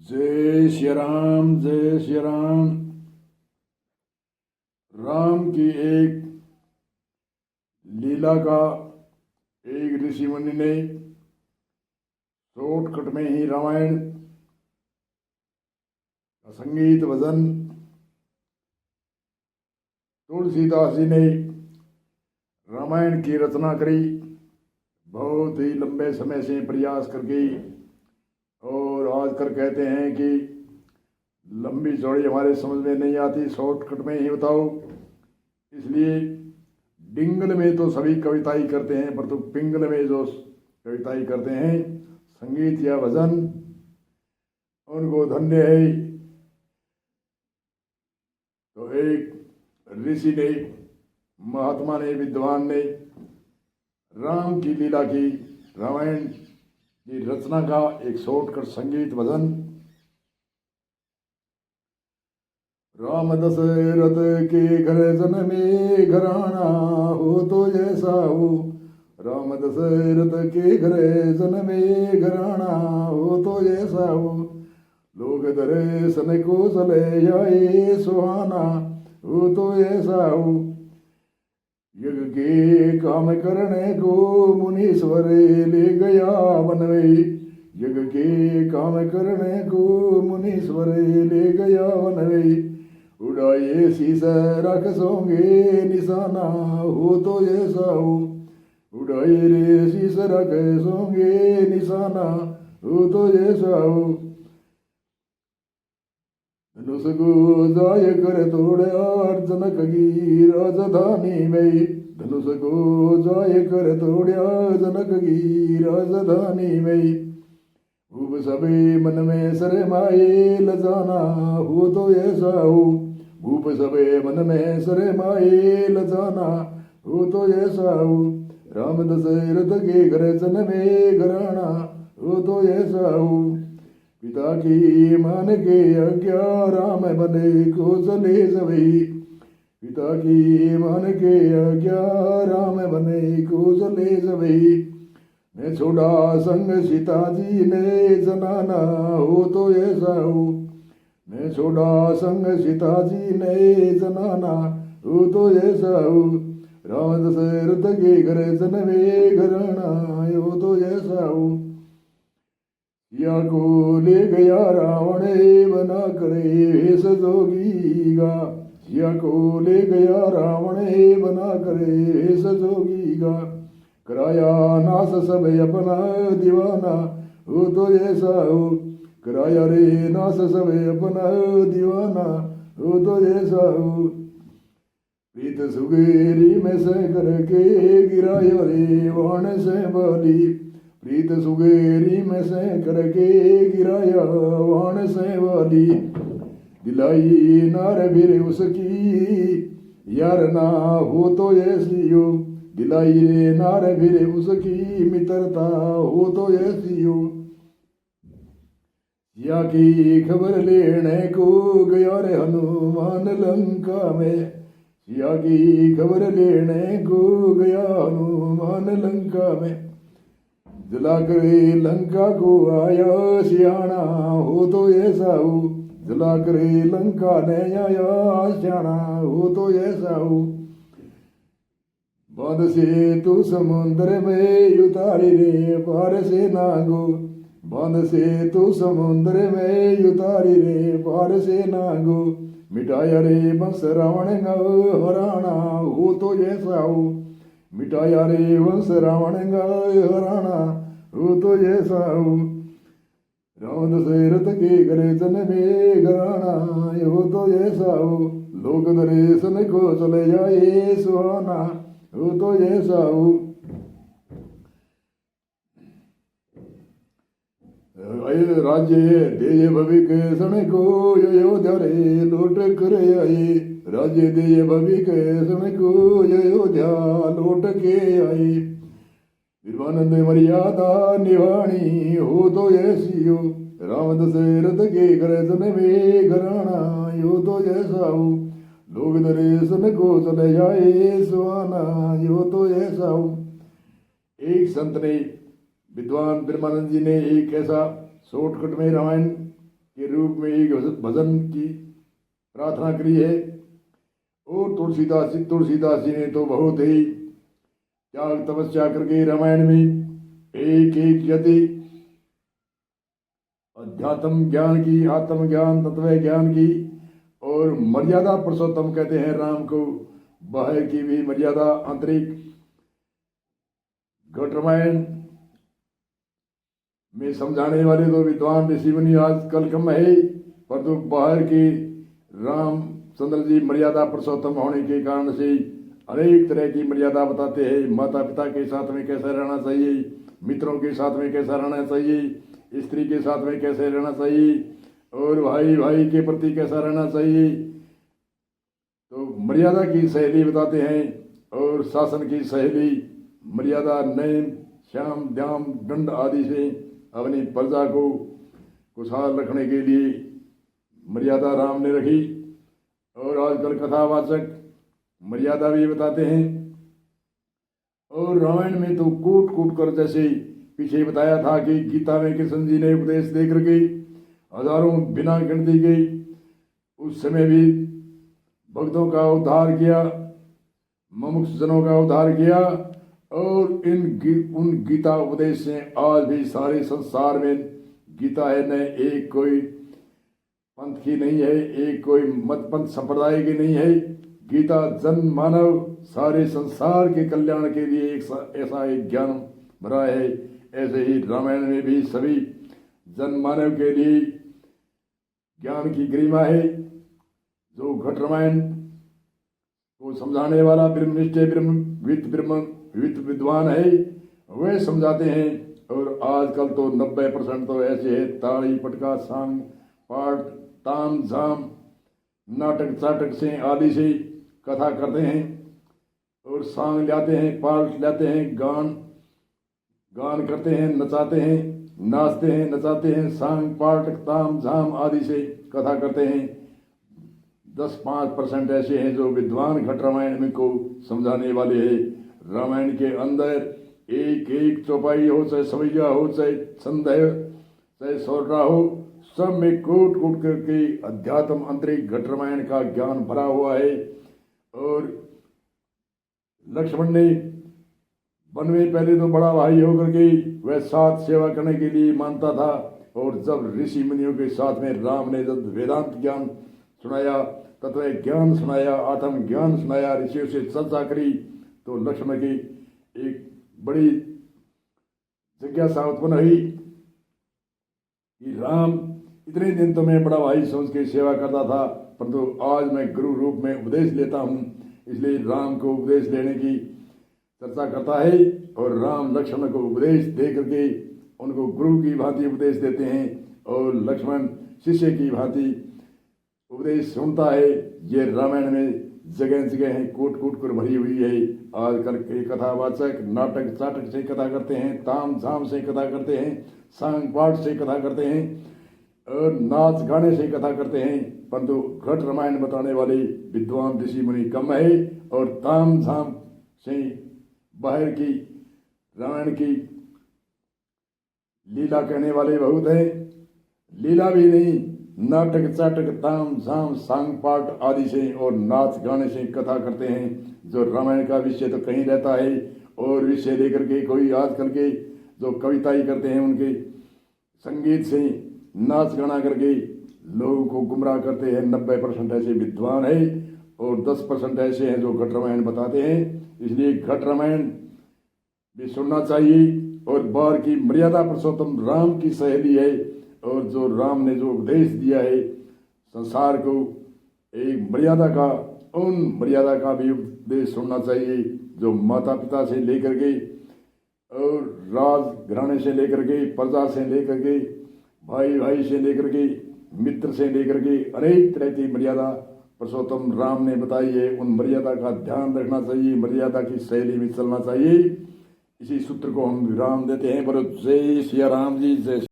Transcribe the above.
जय श्री राम, जय श्री राम। राम की एक लीला का एक ऋषि मुनि ने शॉर्टकट में ही रामायण का संगीत भजन तुलसीदास जी ने रामायण की रचना करी। बहुत ही लंबे समय से प्रयास करके, और आजकल कहते हैं कि लंबी चौड़ी हमारे समझ में नहीं आती, शॉर्टकट में ही बताओ। इसलिए डिंगल में तो सभी कविताई करते हैं, परंतु पिंगल में जो कविताई करते हैं संगीत या भजन, उनको धन्य है। तो एक ऋषि ने, महात्मा ने, विद्वान ने राम की लीला की, रामायण की रचना का एक शॉर्टकट संगीत भजन। राम दशरथ के घर जन्मे घराना हो तो जैसा हो। राम दशरथ के घर जन्मे घराना हो तो जैसा हो। लोग दर्शन को चले जाए सुहाना हो तो ऐसा हो। यज्ञ के काम करने को मुनीश्वर ले गया वन में। यज्ञ के काम करने को मुनीश्वर ले गया वन में। उड़ाए शीश रख सोंगे निशाना हो तो ऐसा हो। उड़ाए रे शीश रख सोंगे निशाना हो तो ऐसा हो। धनुष को जाय कर तोड़ा जनक की राजधानी में। धनुष को जाय कर तोड़ा जनक की राजधानी में। खूब सबे मन में शरमाए लजाना हो तो ऐसा हो। खूब सबे मन में शरमाए लजाना हो तो ऐसा हो। राम दशरथ के घर जन्मे घराना हो तो ऐसा हो। पिता की मान के आज्ञा राम बने को चले सभी। पिता की मान के आज्ञा राम बने को चले सभी। मैं छोड़ा संग सीता जी ने जनाना हो तो ऐसा हो। मैं छोड़ा संग सीता जी ने जनाना हो तो ऐसा हो। राम दशरथ के घर जन्मे घराना हो तो ऐसा हो। या को ले गया रावण बना करे वेश जोगी गा। या को ले गया रावण बना करे वेश जोगी गा। कराया नाश सब अपना दीवाना हो तो ऐसा हो। कराया रे नाश सब अपना दीवाना हो तो ऐसा हो। प्रीत सुगेरी में से करके गिराया रे वाण से बाली। प्रीत सुगेरी में से करके गिराया वाण से वाली। दिलाई नार फिर उसकी यार ना हो तो ऐसी हो। दिलाई रे नार फिर उसकी मित्रता हो तो ऐसी हो। या की खबर लेने को गया रे हनुमान लंका में। या की खबर लेने को गया हनुमान लंका में। जला करे लंका को आया सियाना हो तो ऐसा हो। जला करे लंका ने आया सियाना हो तो ऐसा हो। बांध से तू समुद्र में उतारी रे पार से नागो। बांध से तू समुद्र में उतारी रे पार से नागो। मिटाया रे बंस रावण हराना हो तो ऐसा हो। मिटाया रे वंश रावण हराना हो तो ऐसा हो। राम दशरथ के घर जन्मे घराना हो तो ऐसा हो। लोग दर्शन को चले जाए सुहाना हो तो ऐसा हो। राज्य देय भविक सन को अयोध्या रे लौट कर आए। राज्य देय भविक सन को अयोध्या लौट के आए। विवानंद मर्यादा निवाणी हो तो ऐसी हो। राम दशरथ के घर जन्मे घराना हो तो ऐसा हो। लोग दर्शन को चले जाए सुहाना हो तो ऐसा हो। एक संत ने, विद्वान ब्रह्मानंद जी ने, एक ऐसा शॉर्टकट में रामायण के रूप में एक भजन की प्रार्थना करी है। और तुलसीदास जी ने तो बहुत ही त्याग तपस्या करके रामायण में एक एक यदि अध्यात्म ज्ञान की, आत्मज्ञान, तत्व ज्ञान की और मर्यादा पुरुषोत्तम कहते हैं राम को, बाहर की भी मर्यादा, आंतरिक घट रामायण में समझाने वाले तो विद्वान ऋषि मुनि आजकल कम है, पर तो बाहर की रामचंद्र जी मर्यादा पुरुषोत्तम होने के कारण से अनेक तरह की मर्यादा बताते हैं। माता पिता के साथ में कैसे रहना चाहिए, मित्रों के साथ में कैसा रहना चाहिए, स्त्री के साथ में कैसे रहना चाहिए और भाई भाई के प्रति कैसा रहना चाहिए। तो मर्यादा की शैली बताते हैं और शासन की शैली, मर्यादा, नेम, श्याम, द्याम, दंड आदि से अपनी प्रजा को खुशहाल रखने के लिए मर्यादा राम ने रखी। और आजकल कथावाचक मर्यादा भी बताते हैं। और रामायण में तो कूट कूट कर, जैसे पीछे बताया था कि गीता में कृष्ण जी ने उपदेश दे करके हजारों बिना गिनती के उस समय भी भक्तों का उद्धार किया, मुमुक्षु जनों का उद्धार किया। और उन गीता उपदेश से आज भी सारे संसार में गीता है, न एक कोई पंथ की नहीं है, एक कोई मत पंथ संप्रदाय की नहीं है। गीता जन मानव सारे संसार के कल्याण के लिए ऐसा एक ज्ञान भरा है। ऐसे ही रामायण में भी सभी जन मानव के लिए ज्ञान की गरिमा है। जो घट रामायण को समझाने वाला ब्रह्मनिष्ठ ब्रह्मविद विद्वान है, वे समझाते हैं। और आजकल तो 90% तो ऐसे है, ताड़ी पटका सांग पाठ ताम झाम नाटक चाटक से आदि से कथा करते हैं और सांग लाते हैं, पाठ लाते हैं, गान करते हैं, नचाते हैं, नाचते हैं, नचाते हैं, सांग पाठ ताम झाम आदि से कथा करते हैं। 10-5% ऐसे हैं जो विद्वान घट रामायण में को समझाने वाले हैं। रामायण के अंदर एक एक चौपाई हो, चाहे सवैया हो, चाहे संदेह, चाहे सौरा हो, सब में कूट कूट करके अध्यात्म आंतरिक घट रामायण का ज्ञान भरा हुआ है। और लक्ष्मण ने वन में पहले तो बड़ा भाई होकर के वह साथ सेवा करने के लिए मानता था। और जब ऋषि मुनियों के साथ में राम ने जब वेदांत ज्ञान सुनाया, तत्व ज्ञान सुनाया, आत्म ज्ञान सुनाया, ऋषियों से चर्चा करी, तो लक्ष्मण की एक बड़ी जिज्ञासा उत्पन्न हुई कि राम इतने दिन तो मैं बड़ा भाई समझ के सेवा करता था, परंतु आज मैं गुरु रूप में उपदेश लेता हूँ, इसलिए राम को उपदेश लेने की चर्चा करता है। और राम लक्ष्मण को उपदेश दे करके उनको गुरु की भांति उपदेश देते हैं और लक्ष्मण शिष्य की भांति उपदेश सुनता है। ये रामायण में जगह जगह है, कूट कूट कर भरी हुई है। आजकल के कथावाचक नाटक चाटक से कथा करते हैं, ताम झाम से कथा करते हैं, सांग पाठ से कथा करते हैं और नाच गाने से कथा करते हैं, परंतु घट रामायण बताने वाले विद्वान ऋषि मुनि कम है। और ताम झाम से बाहर की रामायण की लीला कहने वाले बहुत हैं। लीला भी नहीं, नाटक चाटक ताम झाम सांग पाठ आदि से और नाच गाने से कथा करते हैं। जो रामायण का विषय तो कहीं रहता है और विषय लेकर के कोई आजकल के जो कविताएं करते हैं, उनके संगीत से नाच गाना करके लोगों को गुमराह करते हैं। 90% ऐसे विद्वान है और 10% ऐसे हैं जो घट रामायण बताते हैं। इसलिए घट रामायण भी सुनना चाहिए। और बार की मर्यादा पुरुषोत्तम राम की सहेली है और जो राम ने जो उपदेश दिया है संसार को एक मर्यादा का, उन मर्यादा का भी उपदेश सुनना चाहिए जो माता पिता से लेकर के और राज घराने से लेकर के, प्रजा से लेकर के, भाई भाई से लेकर के, मित्र से लेकर के अनेक तरह की मर्यादा पुरुषोत्तम राम ने बताई है। उन मर्यादा का ध्यान रखना चाहिए, मर्यादा की शैली में चलना चाहिए। इसी सूत्र को हम विराम देते हैं। बोलो जय सिया राम जी, जय।